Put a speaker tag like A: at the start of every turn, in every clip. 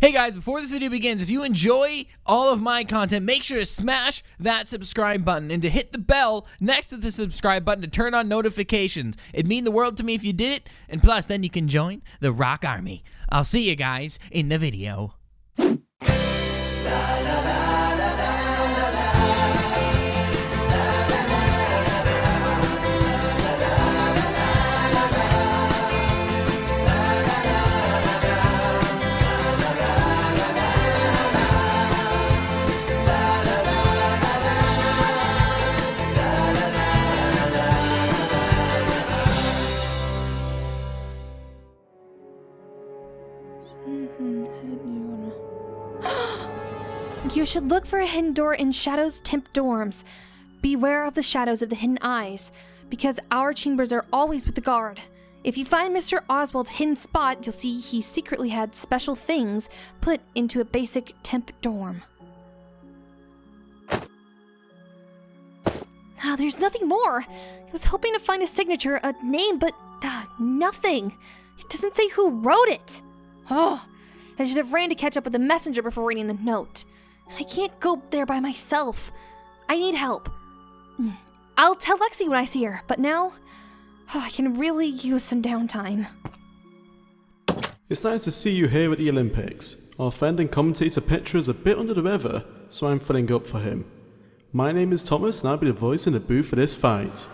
A: Hey guys, before this video begins, if you enjoy all of my content, make sure to smash that subscribe button and to hit the bell next to the subscribe button to turn on notifications. It'd mean the world to me if you did it, and plus then you can join the Rock Army. I'll see you guys in the video.
B: You should look for a hidden door in Shadow's temp dorms. Beware of the shadows of the hidden eyes, because our chambers are always with the guard. If you find Mr. Oswald's hidden spot, you'll see he secretly had special things put into a basic temp dorm. There's nothing more. I was hoping to find a signature, a name, but nothing. It doesn't say who wrote it. I should have ran to catch up with the messenger before reading the note. I can't go there by myself. I need help. I'll tell Lexi when I see her, but now I can really use some downtime.
C: It's nice to see you here at the Olympics. Our friend and commentator Petra is a bit under the weather, so I'm filling up for him. My name is Thomas and I'll be the voice in the booth for this fight.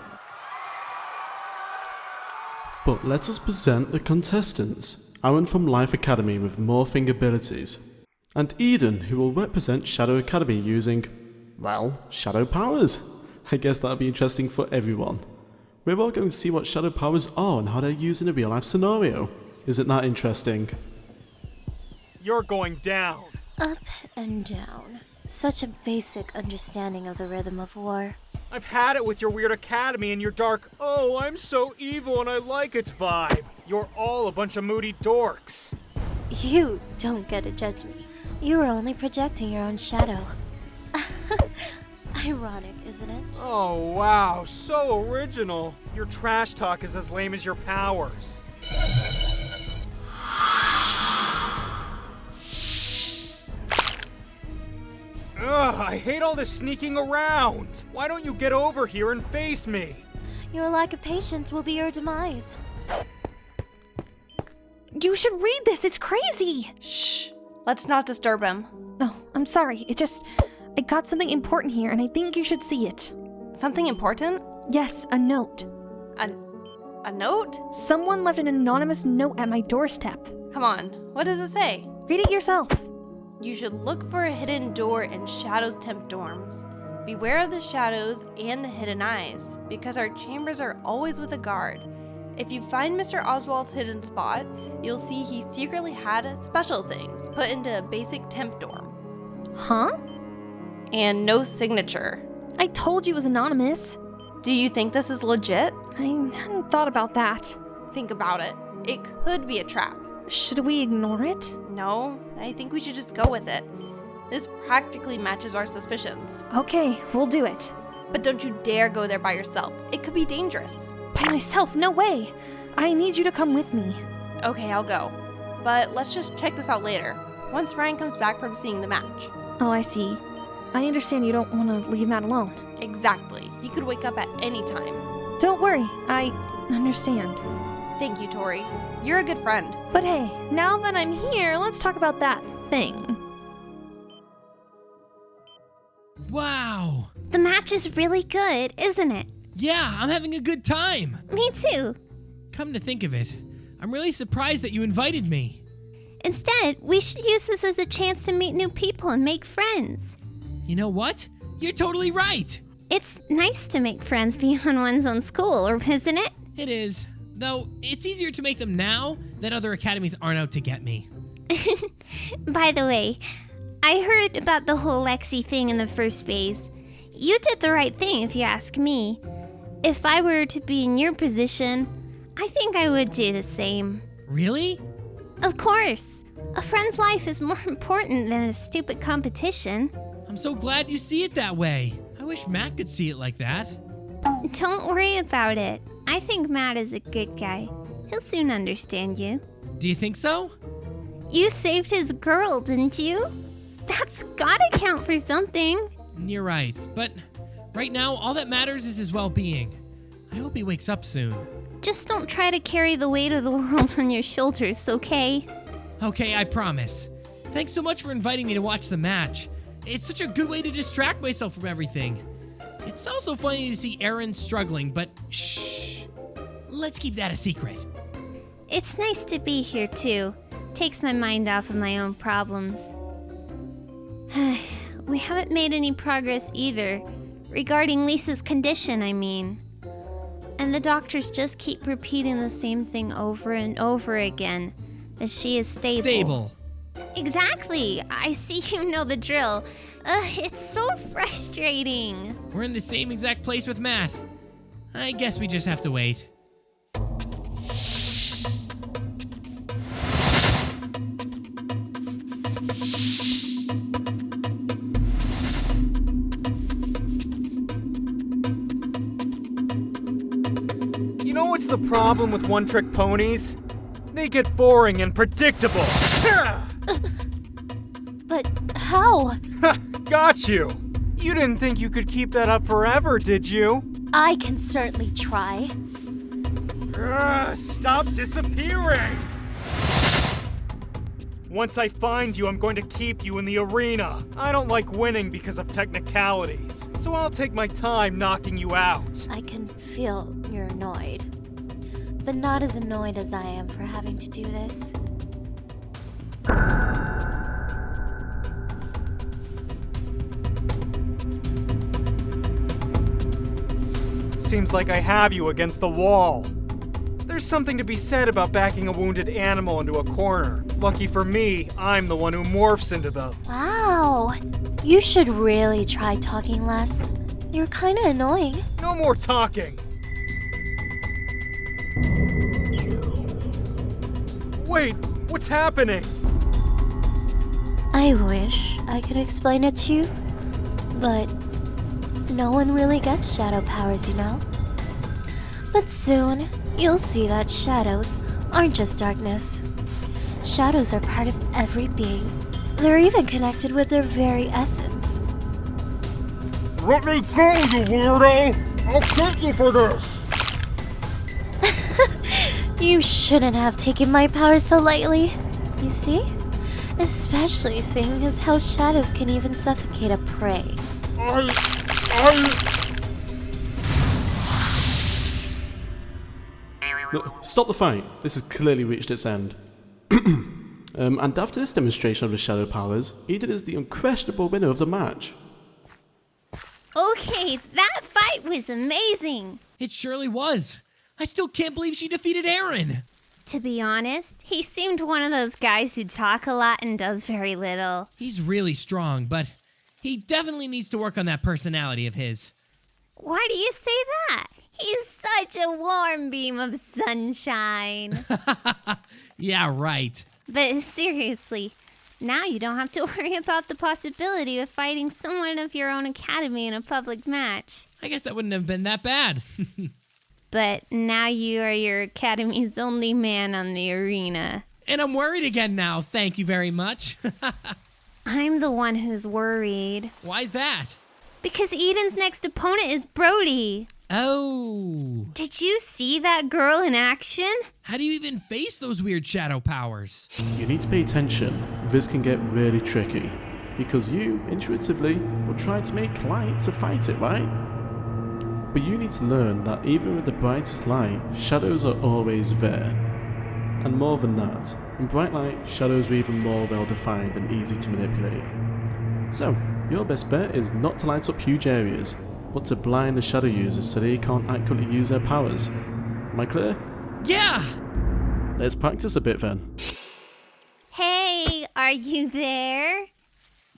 C: But let us present the contestants. Aaron from Life Academy with morphing abilities. And Eden, who will represent Shadow Academy using, well, shadow powers. I guess that'll be interesting for everyone. We're all going to see what shadow powers are and how they're used in a real life scenario. Isn't that interesting?
D: You're going down.
E: Up and down. Such a basic understanding of the rhythm of war.
D: I've had it with your weird academy and your dark, oh, I'm so evil and I like it vibe. You're all a bunch of moody dorks.
E: You don't get to judge me. You were only projecting your own shadow. Ironic, isn't it?
D: Oh, wow, so original. Your trash talk is as lame as your powers. Ugh, I hate all this sneaking around. Why don't you get over here and face me?
E: Your lack of patience will be your demise.
B: You should read this, it's crazy!
F: Shh, let's not disturb him.
B: Oh, I'm sorry, I got something important here and I think you should see it.
F: Something important?
B: Yes, a note.
F: A note?
B: Someone left an anonymous note at my doorstep.
F: Come on, what does it say?
B: Read it yourself.
F: You should look for a hidden door in Shadow's temp dorms. Beware of the shadows and the hidden eyes, because our chambers are always with a guard. If you find Mr. Oswald's hidden spot, you'll see he secretly had special things put into a basic temp dorm.
B: Huh?
F: And no signature.
B: I told you it was anonymous.
F: Do you think this is legit?
B: I hadn't thought about that.
F: Think about it. It could be a trap.
B: Should we ignore it?
F: No, I think we should just go with it. This practically matches our suspicions.
B: Okay, we'll do it.
F: But don't you dare go there by yourself. It could be dangerous.
B: By myself? No way. I need you to come with me.
F: Okay, I'll go. But let's just check this out later, once Ryan comes back from seeing the match.
B: Oh, I see. I understand you don't want to leave Matt alone.
F: Exactly. He could wake up at any time.
B: Don't worry, I understand.
F: Thank you, Tori. You're a good friend.
B: But hey, now that I'm here, let's talk about that thing.
A: Wow.
E: The match is really good, isn't it?
A: Yeah, I'm having a good time.
E: Me too.
A: Come to think of it, I'm really surprised that you invited me.
E: Instead, we should use this as a chance to meet new people and make friends.
A: You know what? You're totally right.
E: It's nice to make friends beyond one's own school, isn't it?
A: It is. Though, it's easier to make them now that other academies aren't out to get me.
E: By the way, I heard about the whole Lexi thing in the first phase. You did the right thing if you ask me. If I were to be in your position, I think I would do the same.
A: Really?
E: Of course. A friend's life is more important than a stupid competition.
A: I'm so glad you see it that way. I wish Matt could see it like that.
E: Don't worry about it. I think Matt is a good guy. He'll soon understand you.
A: Do you think so?
E: You saved his girl, didn't you? That's gotta count for something.
A: You're right, but right now, all that matters is his well-being. I hope he wakes up soon.
E: Just don't try to carry the weight of the world on your shoulders, okay?
A: Okay, I promise. Thanks so much for inviting me to watch the match. It's such a good way to distract myself from everything. It's also funny to see Aaron struggling, but shh. Let's keep that a secret.
E: It's nice to be here, too. Takes my mind off of my own problems. We haven't made any progress either. Regarding Lisa's condition, I mean. And the doctors just keep repeating the same thing over and over again. That she is stable.
A: Stable.
E: Exactly! I see you know the drill. It's so frustrating.
A: We're in the same exact place with Matt. I guess we just have to wait.
D: You know what's the problem with one-trick ponies? They get boring and predictable.
B: But how?
D: Got you! You didn't think you could keep that up forever, did you?
B: I can certainly try.
D: Stop disappearing! Once I find you, I'm going to keep you in the arena. I don't like winning because of technicalities, so I'll take my time knocking you out.
B: I can feel you're annoyed. But not as annoyed as I am for having to do this.
D: Seems like I have you against the wall. There's something to be said about backing a wounded animal into a corner. Lucky for me, I'm the one who morphs into them.
B: Wow. You should really try talking less. You're kinda annoying.
D: No more talking! Wait, what's happening?
B: I wish I could explain it to you, but no one really gets shadow powers, you know? But soon, you'll see that shadows aren't just darkness. Shadows are part of every being. They're even connected with their very essence.
D: Let me go, you weirdo! I'll get you for this!
B: You shouldn't have taken my power so lightly. You see? Especially seeing as how shadows can even suffocate a prey.
C: No, stop the fight. This has clearly reached its end. And after this demonstration of the shadow powers, Eden is the unquestionable winner of the match.
E: Okay, that fight was amazing.
A: It surely was. I still can't believe she defeated Aaron.
E: To be honest, he seemed one of those guys who talk a lot and does very little.
A: He's really strong, but he definitely needs to work on that personality of his.
E: Why do you say that? He's such a warm beam of sunshine.
A: Yeah, right.
E: But seriously, now you don't have to worry about the possibility of fighting someone of your own academy in a public match.
A: I guess that wouldn't have been that bad.
E: But now you are your academy's only man on the arena.
A: And I'm worried again now, thank you very much.
E: I'm the one who's worried.
A: Why's that?
E: Because Eden's next opponent is Brody.
A: Oh.
E: Did you see that girl in action?
A: How do you even face those weird shadow powers?
C: You need to pay attention. This can get really tricky. Because you, intuitively, will try to make light to fight it, right? But you need to learn that even with the brightest light, shadows are always there. And more than that, in bright light, shadows are even more well defined and easy to manipulate. So, your best bet is not to light up huge areas, but to blind the shadow users so they can't accurately use their powers. Am I clear?
A: Yeah!
C: Let's practice a bit then.
E: Hey, are you there?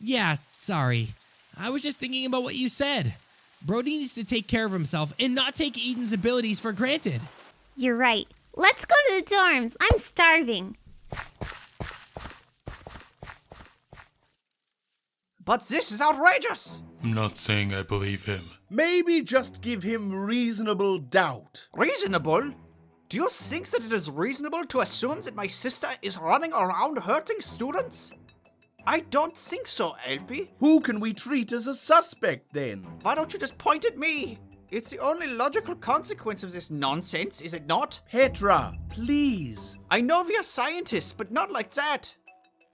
A: Yeah, sorry. I was just thinking about what you said. Brody needs to take care of himself and not take Eden's abilities for granted.
E: You're right. Let's go to the dorms. I'm starving.
G: But this is outrageous!
H: I'm not saying I believe him.
I: Maybe just give him reasonable doubt.
G: Reasonable? Do you think that it is reasonable to assume that my sister is running around hurting students? I don't think so, Elfie.
H: Who can we treat as a suspect then?
G: Why don't you just point at me? It's the only logical consequence of this nonsense, is it not?
H: Petra, please.
G: I know we are scientists, but not like that.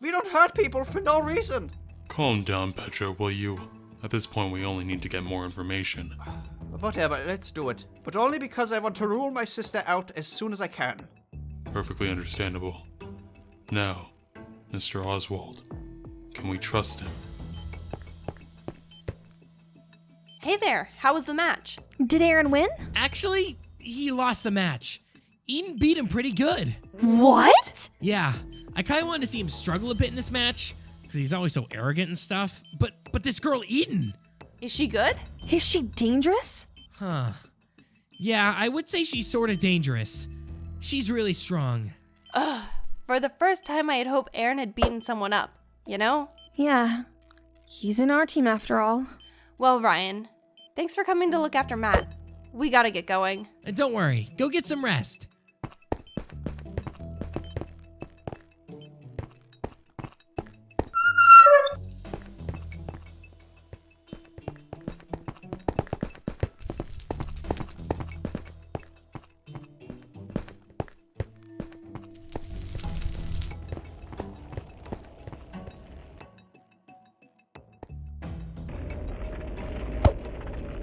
G: We don't hurt people for no reason.
I: Calm down, Petra, will you? At this point, we only need to get more information.
G: Whatever, let's do it. But only because I want to rule my sister out as soon as I can.
I: Perfectly understandable. Now, Mr. Oswald, can we trust him?
F: Hey there, how was the match?
B: Did Aaron win?
A: Actually, he lost the match. Eden beat him pretty good.
B: What?
A: Yeah, I kind of wanted to see him struggle a bit in this match, because he's always so arrogant and stuff. But this girl, Eden.
F: Is she good?
B: Is she dangerous?
A: Huh. Yeah, I would say she's sort of dangerous. She's really strong.
F: For the first time, I had hoped Aaron had beaten someone up, you know?
B: Yeah. He's in our team after all.
F: Well, Ryan, thanks for coming to look after Matt. We gotta get going.
A: And don't worry, go get some rest.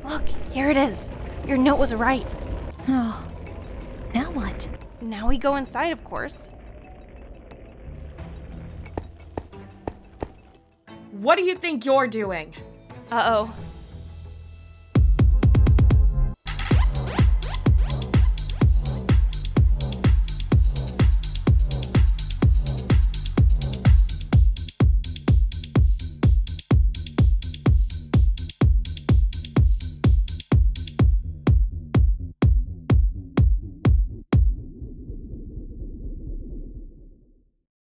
F: Look, here it is. Your note was right.
B: Oh. Now what?
F: Now we go inside, of course.
J: What do you think you're doing?
F: Uh-oh.